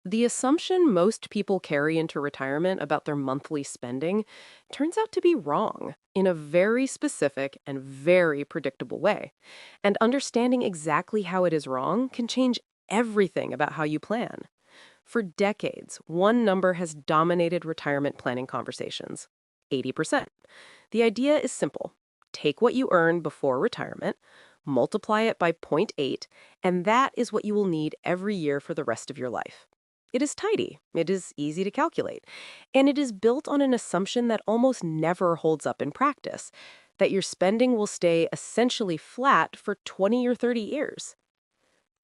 The assumption most people carry into retirement about their monthly spending turns out to be wrong in a very specific and very predictable way. And understanding exactly how it is wrong can change everything about how you plan. For decades, one number has dominated retirement planning conversations: 80%. The idea is simple: take what you earn before retirement, multiply it by zero point 0.8, and that is what you will need every year for the rest of your life. It is tidy, it is easy to calculate, and it is built on an assumption that almost never holds up in practice: that your spending will stay essentially flat for 20 or 30 years.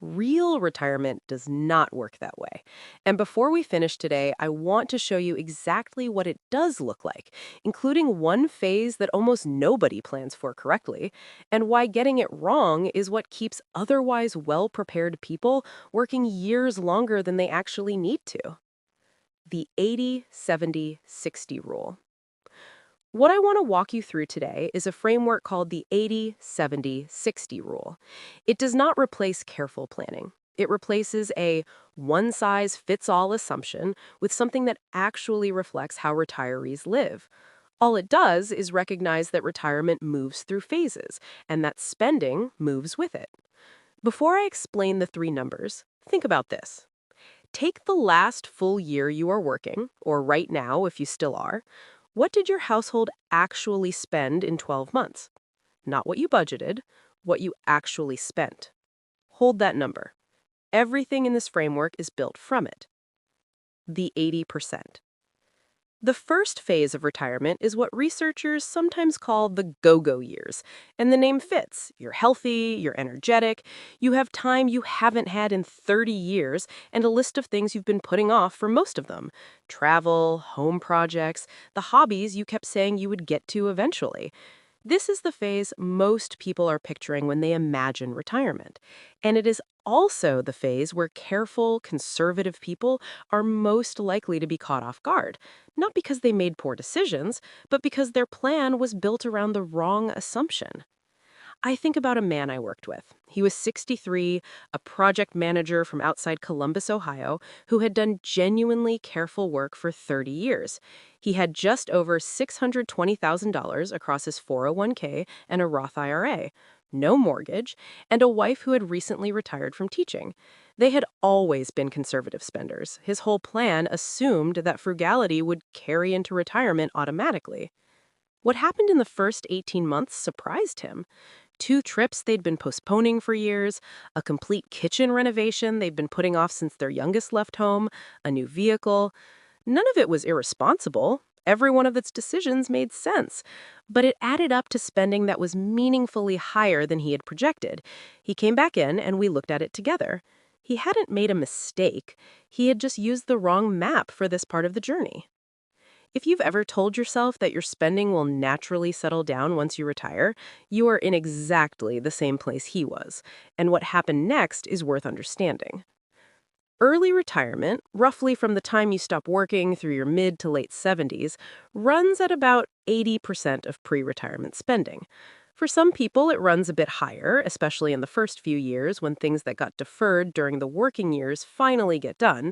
Real retirement does not work that way. And before we finish today, I want to show you exactly what it does look like, including one phase that almost nobody plans for correctly, and why getting it wrong is what keeps otherwise well-prepared people working years longer than they actually need to. The 80-70-60 rule. What I want to walk you through today is a framework called the 80-70-60 rule. It does not replace careful planning. It replaces a one-size-fits-all assumption with something that actually reflects how retirees live. All it does is recognize that retirement moves through phases, and that spending moves with it. Before I explain the three numbers, think about this. Take the last full year you are working, or right now if you still are. What did your household actually spend in 12 months? Not what you budgeted, what you actually spent. Hold that number. Everything in this framework is built from it. The 80%. The first phase of retirement is what researchers sometimes call the go-go years. And the name fits. You're healthy, you're energetic, you have time you haven't had in 30 years, and a list of things you've been putting off for most of them: travel, home projects, the hobbies you kept saying you would get to eventually. This is the phase most people are picturing when they imagine retirement. And it is also the phase where careful, conservative people are most likely to be caught off guard, not because they made poor decisions, but because their plan was built around the wrong assumption. I think about a man I worked with. He was 63, a project manager from outside Columbus, Ohio, who had done genuinely careful work for 30 years. He had just over $620,000 across his 401k and a Roth IRA, no mortgage, and a wife who had recently retired from teaching. They had always been conservative spenders. His whole plan assumed that frugality would carry into retirement automatically. What happened in the first 18 months surprised him. Two trips they'd been postponing for years, a complete kitchen renovation they'd been putting off since their youngest left home, a new vehicle. None of it was irresponsible. Every one of its decisions made sense. But it added up to spending that was meaningfully higher than he had projected. He came back in and we looked at it together. He hadn't made a mistake. He had just used the wrong map for this part of the journey. If you've ever told yourself that your spending will naturally settle down once you retire, you are in exactly the same place he was. And what happened next is worth understanding. Early retirement, roughly from the time you stop working through your mid to late 70s, runs at about 80% of pre-retirement spending. For some people, it runs a bit higher, especially in the first few years when things that got deferred during the working years finally get done.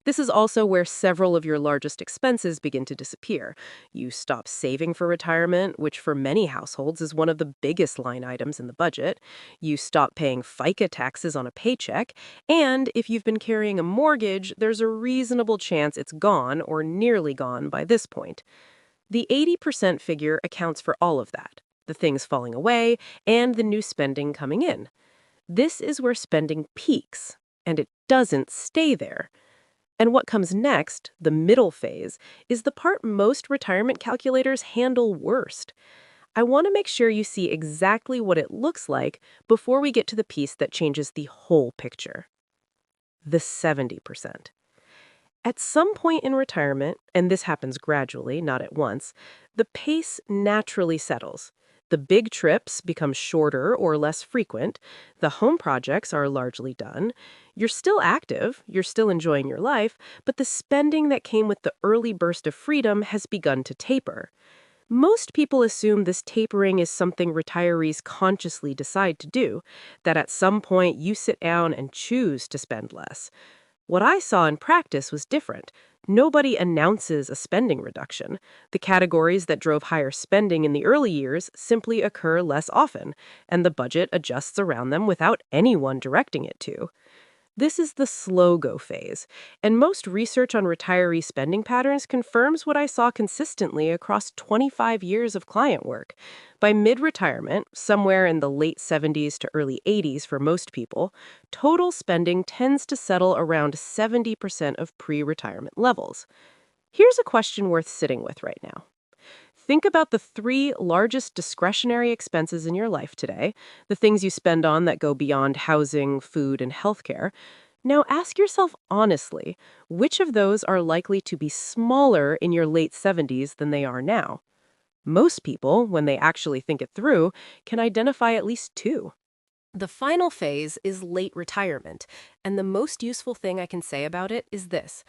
This is also where several of your largest expenses begin to disappear. You stop saving for retirement, which for many households is one of the biggest line items in the budget. You stop paying FICA taxes on a paycheck. And if you've been carrying a mortgage, there's a reasonable chance it's gone or nearly gone by this point. The 80% figure accounts for all of that: the things falling away and the new spending coming in. This is where spending peaks, and it doesn't stay there. And what comes next, the middle phase, is the part most retirement calculators handle worst. I want to make sure you see exactly what it looks like before we get to the piece that changes the whole picture: the 70%. At some point in retirement, and this happens gradually, not at once, the pace naturally settles. The big trips become shorter or less frequent. The home projects are largely done. You're still active, you're still enjoying your life, but the spending that came with the early burst of freedom has begun to taper. Most people assume this tapering is something retirees consciously decide to do, that at some point you sit down and choose to spend less. What I saw in practice was different. Nobody announces a spending reduction. The categories that drove higher spending in the early years simply occur less often, and the budget adjusts around them without anyone directing it to. This is the slow go phase, and most research on retiree spending patterns confirms what I saw consistently across 25 years of client work. By mid retirement, somewhere in the late 70s to early 80s for most people, total spending tends to settle around 70% of pre retirement levels. Here's a question worth sitting with right now. Think about the three largest discretionary expenses in your life today, the things you spend on that go beyond housing, food, and healthcare. Now ask yourself honestly, which of those are likely to be smaller in your late 70s than they are now? Most people, when they actually think it through, can identify at least two. The final phase is late retirement, and the most useful thing I can say about it is this.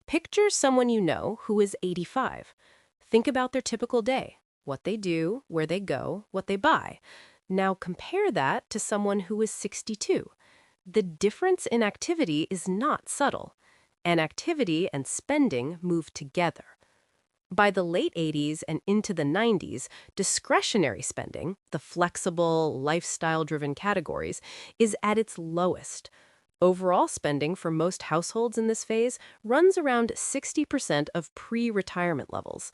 Picture someone you know who is 85. Think about their typical day, what they do, where they go, what they buy. Now compare that to someone who is 62. The difference in activity is not subtle, and activity and spending move together. By the late 80s and into the 90s, discretionary spending, the flexible, lifestyle driven categories, is at its lowest. Overall spending for most households in this phase runs around 60% of pre retirement levels.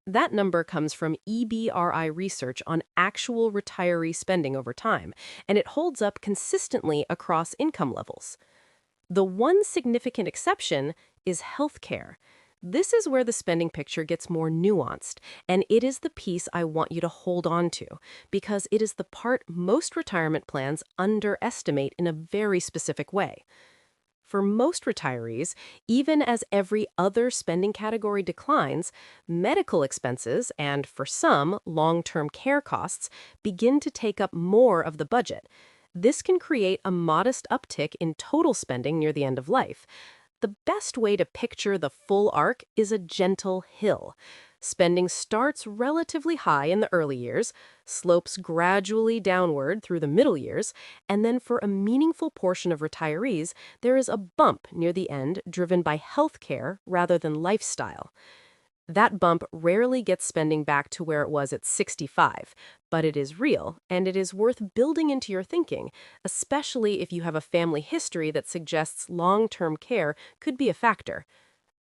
That number comes from EBRI research on actual retiree spending over time, and it holds up consistently across income levels. The one significant exception is healthcare. This is where the spending picture gets more nuanced, and it is the piece I want you to hold on to, because it is the part most retirement plans underestimate in a very specific way. For most retirees, even as every other spending category declines, medical expenses and, for some, long-term care costs begin to take up more of the budget. This can create a modest uptick in total spending near the end of life. The best way to picture the full arc is a gentle hill. Spending starts relatively high in the early years, slopes gradually downward through the middle years, and then for a meaningful portion of retirees, there is a bump near the end driven by health care rather than lifestyle. That bump rarely gets spending back to where it was at 65, but it is real, and it is worth building into your thinking, especially if you have a family history that suggests long-term care could be a factor.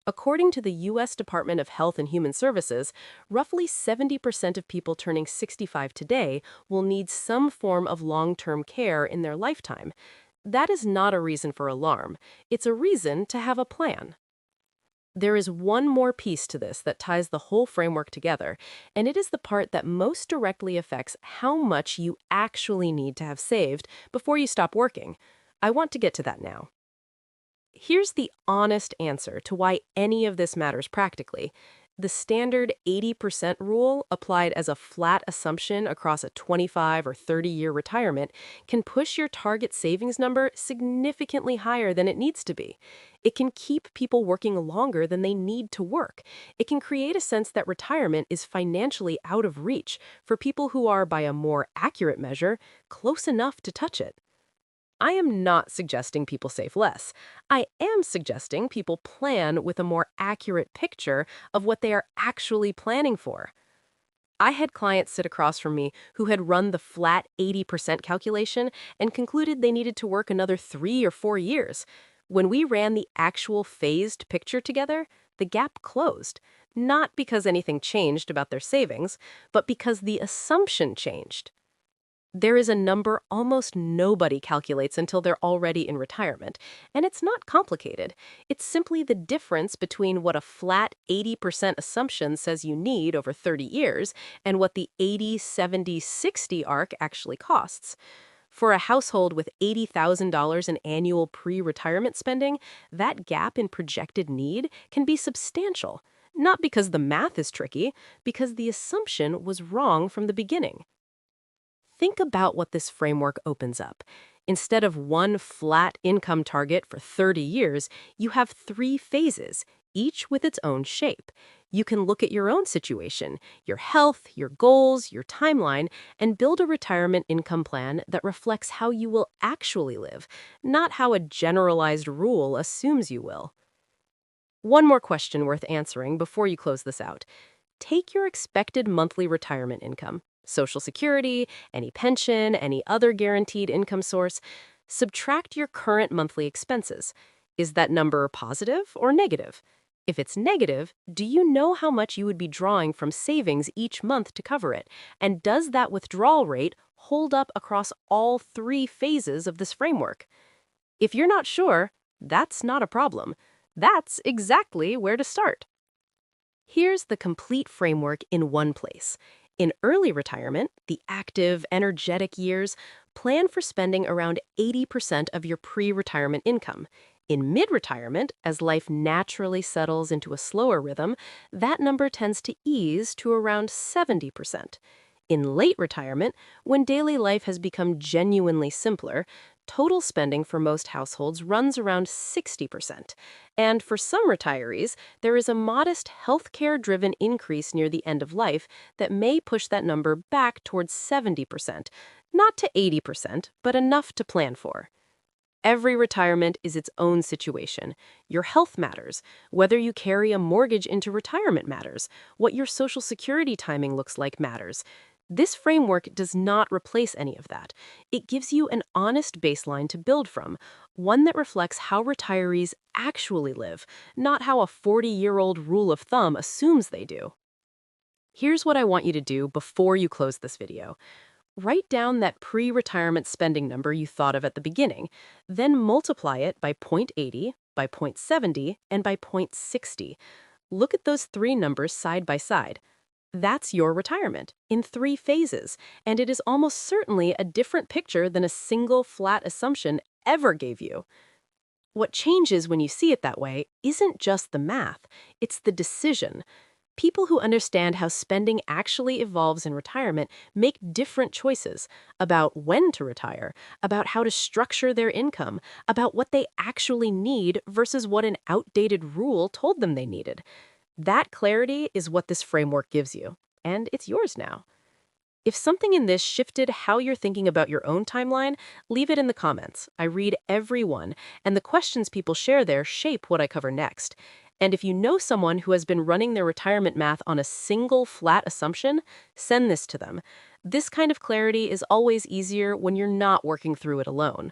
According to the U.S. Department of Health and Human Services, roughly 70% of people turning 65 today will need some form of long-term care in their lifetime. That is not a reason for alarm. It's a reason to have a plan. There is one more piece to this that ties the whole framework together, and it is the part that most directly affects how much you actually need to have saved before you stop working. I want to get to that now. Here's the honest answer to why any of this matters practically. The standard 80% rule, applied as a flat assumption across a 25 or 30-year retirement, can push your target savings number significantly higher than it needs to be. It can keep people working longer than they need to work. It can create a sense that retirement is financially out of reach for people who are, by a more accurate measure, close enough to touch it. I am not suggesting people save less. I am suggesting people plan with a more accurate picture of what they are actually planning for. I had clients sit across from me who had run the flat 80% calculation and concluded they needed to work another 3 or 4 years. When we ran the actual phased picture together, the gap closed, not because anything changed about their savings, but because the assumption changed. There is a number almost nobody calculates until they're already in retirement, and it's not complicated. It's simply the difference between what a flat 80% assumption says you need over 30 years and what the 80, 70, 60 arc actually costs. For a household with $80,000 in annual pre-retirement spending, that gap in projected need can be substantial, not because the math is tricky, because the assumption was wrong from the beginning. Think about what this framework opens up. Instead of one flat income target for 30 years, you have 3 phases, each with its own shape. You can look at your own situation, your health, your goals, your timeline, and build a retirement income plan that reflects how you will actually live, not how a generalized rule assumes you will. One more question worth answering before you close this out. Take your expected monthly retirement income, Social Security, any pension, any other guaranteed income source. Subtract your current monthly expenses. Is that number positive or negative? If it's negative, do you know how much you would be drawing from savings each month to cover it? And does that withdrawal rate hold up across all 3 phases of this framework? If you're not sure, that's not a problem. That's exactly where to start. Here's the complete framework in one place. In early retirement, the active, energetic years, plan for spending around 80% of your pre-retirement income. In mid-retirement, as life naturally settles into a slower rhythm, that number tends to ease to around 70%. In late retirement, when daily life has become genuinely simpler, total spending for most households runs around 60%. And for some retirees, there is a modest healthcare-driven increase near the end of life that may push that number back towards 70%, not to 80%, but enough to plan for. Every retirement is its own situation. Your health matters. Whether you carry a mortgage into retirement matters. What your Social Security timing looks like matters. This framework does not replace any of that. It gives you an honest baseline to build from, one that reflects how retirees actually live, not how a 40-year-old rule of thumb assumes they do. Here's what I want you to do before you close this video. Write down that pre-retirement spending number you thought of at the beginning, then multiply it by 0.80, by 0.70, and by 0.60. Look at those 3 numbers side by side. That's your retirement in 3 phases, and it is almost certainly a different picture than a single flat assumption ever gave you. What changes when you see it that way isn't just the math, it's the decision. People who understand how spending actually evolves in retirement make different choices about when to retire, about how to structure their income, about what they actually need versus what an outdated rule told them they needed. That clarity is what this framework gives you, and it's yours now. If something in this shifted how you're thinking about your own timeline, leave it in the comments. I read every one, and the questions people share there shape what I cover next. And if you know someone who has been running their retirement math on a single flat assumption, send this to them. This kind of clarity is always easier when you're not working through it alone.